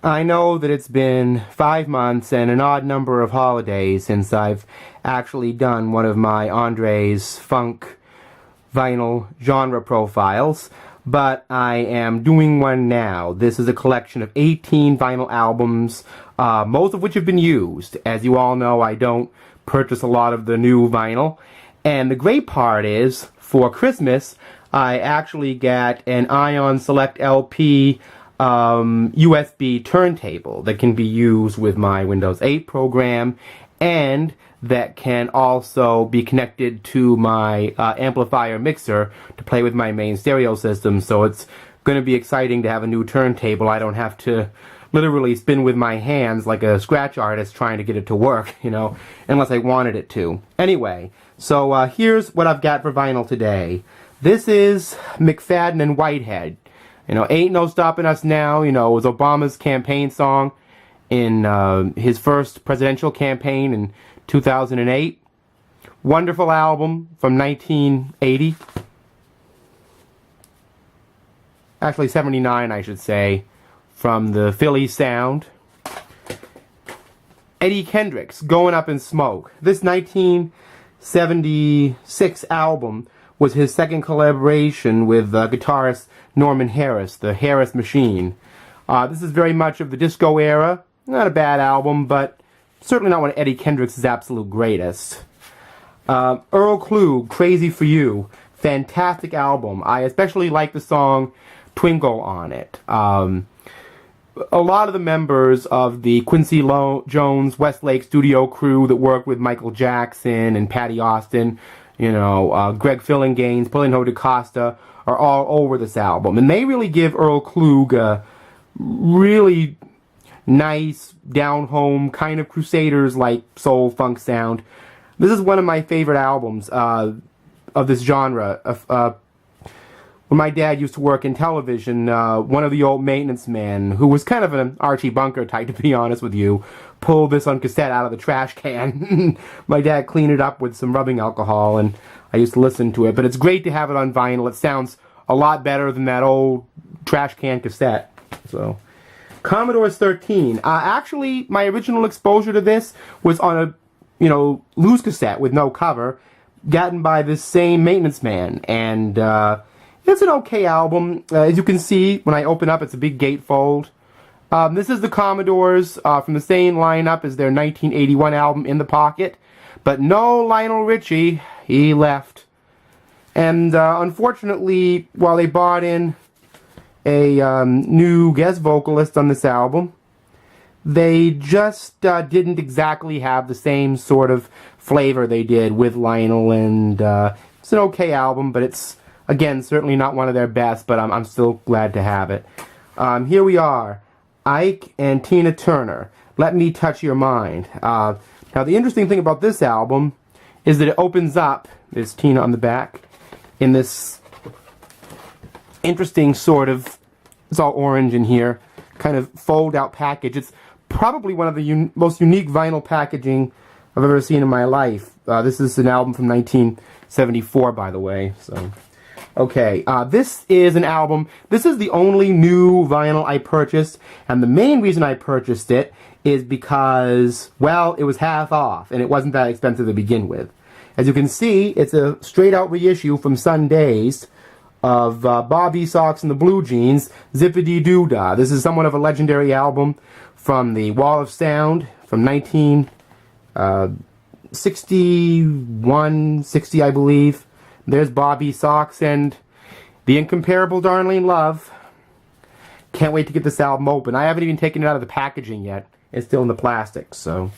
I know that it's been 5 months and an odd number of holidays since I've actually done one of my Andre's funk vinyl genre profiles, but I am doing one now. This is a collection of 18 vinyl albums, most of which have been used. As you all know, I don't purchase a lot of the new vinyl, and the great part is, for Christmas, I actually got an Ion Select LP USB turntable that can be used with my Windows 8 program, and that can also be connected to my amplifier mixer to play with my main stereo system. So it's going to be exciting to have a new turntable. I don't have to literally spin with my hands like a scratch artist trying to get it to work, you know, unless I wanted it to. Anyway, so here's what I've got for vinyl today. This is McFadden and Whitehead. You know, Ain't No Stopping Us Now, you know, was Obama's campaign song in his first presidential campaign in 2008. Wonderful album from 1980. Actually, 79, I should say, from the Philly Sound. Eddie Kendricks, Going Up in Smoke. This 1976 album was his second collaboration with guitarist Norman Harris, the Harris Machine. This is very much of the disco era. Not a bad album, but certainly not one of Eddie Kendricks' absolute greatest. Earl Klugh, Crazy for You. Fantastic album. I especially like the song Twinkle on it. A lot of the members of the Quincy Jones Westlake studio crew that worked with Michael Jackson and Patty Austin, you know, Greg Fillinganes, Paulinho da Costa, are all over this album. And they really give Earl Klugh a really nice, down-home, kind of Crusaders-like soul funk sound. This is one of my favorite albums of this genre. When my dad used to work in television, one of the old maintenance men, who was kind of an Archie Bunker type, to be honest with you, pulled this on cassette out of the trash can. My dad cleaned it up with some rubbing alcohol, and I used to listen to it. But it's great to have it on vinyl. It sounds a lot better than that old trash can cassette. So, Commodore's 13. Actually, my original exposure to this was on a, you know, loose cassette with no cover, gotten by this same maintenance man, and it's an okay album. As you can see, when I open up, it's a big gatefold. This is the Commodores from the same lineup as their 1981 album, In the Pocket. But no Lionel Richie. He left. And unfortunately, while they brought in a new guest vocalist on this album, they just didn't exactly have the same sort of flavor they did with Lionel. And it's an okay album, but it's, again, certainly not one of their best, but I'm still glad to have it. Here we are. Ike and Tina Turner, Let Me Touch Your Mind. Now, the interesting thing about this album is that it opens up, there's Tina on the back, in this interesting sort of, it's all orange in here, kind of fold-out package. It's probably one of the most unique vinyl packaging I've ever seen in my life. This is an album from 1974, by the way, so... Okay, this is an album. This is the only new vinyl I purchased, and the main reason I purchased it is because, well, it was half off, and it wasn't that expensive to begin with. As you can see, it's a straight-out reissue from Sundays of Bobby Sox and the Blue Jeans, Zippity Doo Dah. This is somewhat of a legendary album from the Wall of Sound from 1961, 60, I believe. There's Bobby Sox and the incomparable Darlene Love. Can't wait to get this album open. I haven't even taken it out of the packaging yet. It's still in the plastic, so.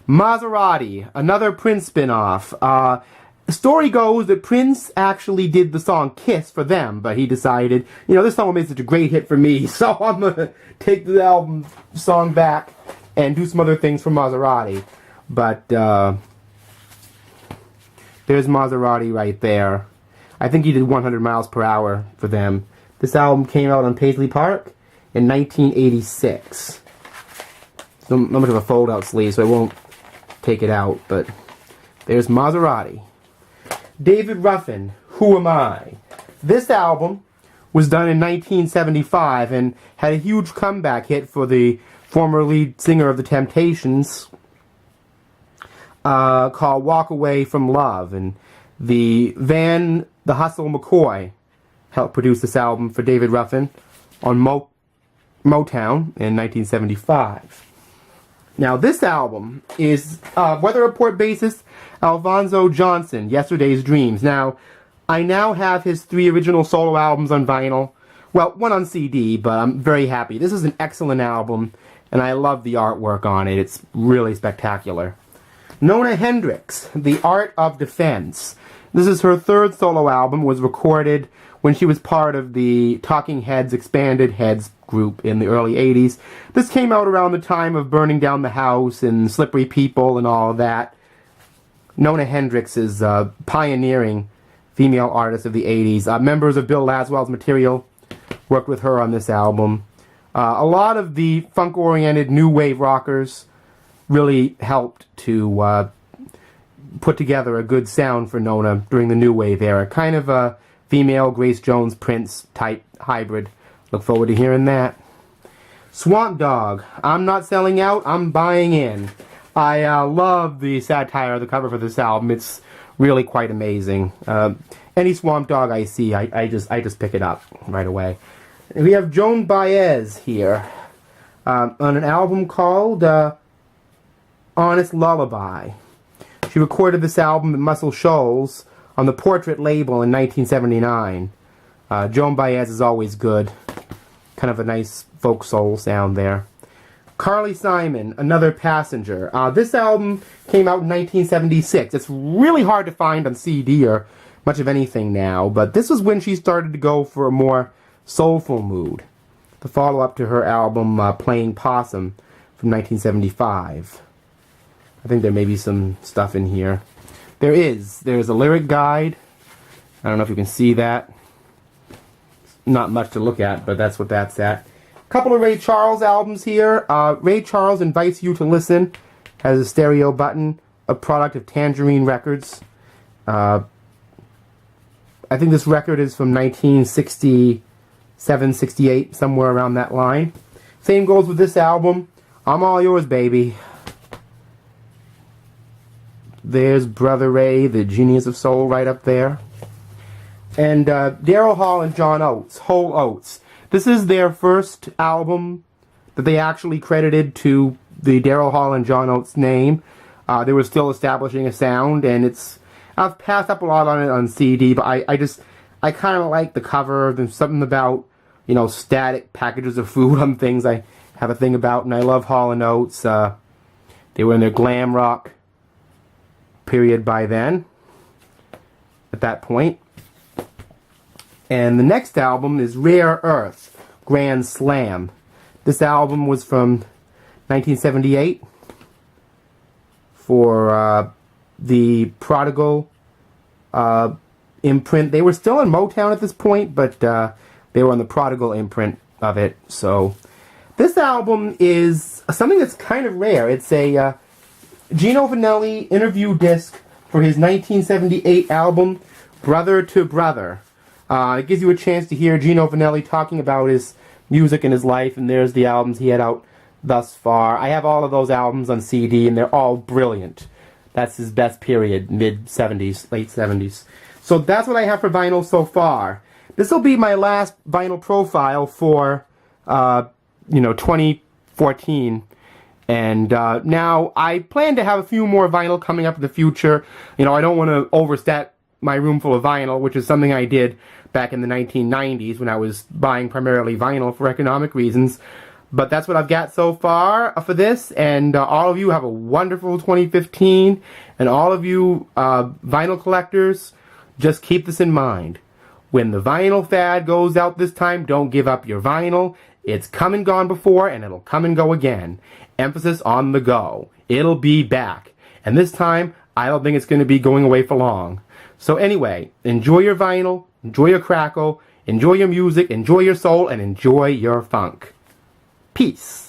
Maserati, another Prince spin-off. The story goes that Prince actually did the song Kiss for them, but he decided, you know, this song made such a great hit for me, so I'm going to take the album song back and do some other things for Maserati. But, there's Maserati right there. I think he did 100 miles per hour for them. This album came out on Paisley Park in 1986. It's not much of a fold-out sleeve, so I won't take it out, but there's Maserati. David Ruffin, Who Am I? This album was done in 1975 and had a huge comeback hit for the former lead singer of the Temptations, called Walk Away from Love. And the Hustle McCoy helped produce this album for David Ruffin on Motown in 1975. Now, this album is Weather Report bassist Alphonso Johnson, Yesterday's Dreams. Now, I now have his 3 original solo albums on vinyl. Well, one on CD, but I'm very happy. This is an excellent album, and I love the artwork on it. It's really spectacular. Nona Hendryx, The Art of Defense. This is her 3rd solo album, was recorded when she was part of the Talking Heads Expanded Heads group in the early 80s. This came out around the time of Burning Down the House and Slippery People and all of that. Nona Hendryx is pioneering female artist of the 80s. Members of Bill Laswell's Material worked with her on this album. A lot of the funk-oriented new wave rockers really helped to put together a good sound for Nona during the new wave era. Kind of a female Grace Jones Prince type hybrid. Look forward to hearing that. Swamp Dogg, I'm not selling out, I'm buying in. I love the satire of the cover for this album. It's really quite amazing. Any Swamp Dogg I see, I just pick it up right away. We have Joan Baez here on an album called Honest Lullaby. She recorded this album at Muscle Shoals on the Portrait label in 1979. Joan Baez is always good. Kind of a nice folk soul sound there. Carly Simon, Another Passenger. This album came out in 1976. It's really hard to find on CD or much of anything now, but this was when she started to go for a more soulful mood. The follow-up to her album, Playing Possum, from 1975. I think there may be some stuff in here. There's a lyric guide. I don't know if you can see that. Not much to look at, but that's what that's at. A couple of Ray Charles albums here. Ray Charles Invites You to Listen has a stereo button, a product of Tangerine Records. I think this record is from 1967, 68, somewhere around that line. Same goes with this album. I'm All Yours, Baby. There's Brother Ray, the Genius of Soul, right up there. And Daryl Hall and John Oates, Whole Oates. This is their first album that they actually credited to the Daryl Hall and John Oates name. They were still establishing a sound, and I've passed up a lot on it on CD, but I kind of like the cover. There's something about, static packages of food on things I have a thing about, and I love Hall and Oates. They were in their glam rock period by then, at that point. And the next album is Rare Earth, Grand Slam. This album was from 1978 for the Prodigal imprint. They were still in Motown at this point, but they were on the Prodigal imprint of it. So this album is something that's kind of rare. It's a Gino Vanelli interview disc for his 1978 album, Brother to Brother. It gives you a chance to hear Gino Vanelli talking about his music and his life, and there's the albums he had out thus far. I have all of those albums on CD, and they're all brilliant. That's his best period, mid-70s, late 70s. So that's what I have for vinyl so far. This will be my last vinyl profile for, 2014. And now I plan to have a few more vinyl coming up in the future. I don't want to overstat my room full of vinyl, which is something I did back in the 1990s when I was buying primarily vinyl for economic reasons. But that's what I've got so far for this, and all of you have a wonderful 2015, and all of you vinyl collectors, just keep this in mind. When the vinyl fad goes out this time, don't give up your vinyl. It's come and gone before, and it'll come and go again. Emphasis on the go. It'll be back. And this time, I don't think it's going to be going away for long. So anyway, enjoy your vinyl, enjoy your crackle, enjoy your music, enjoy your soul, and enjoy your funk. Peace.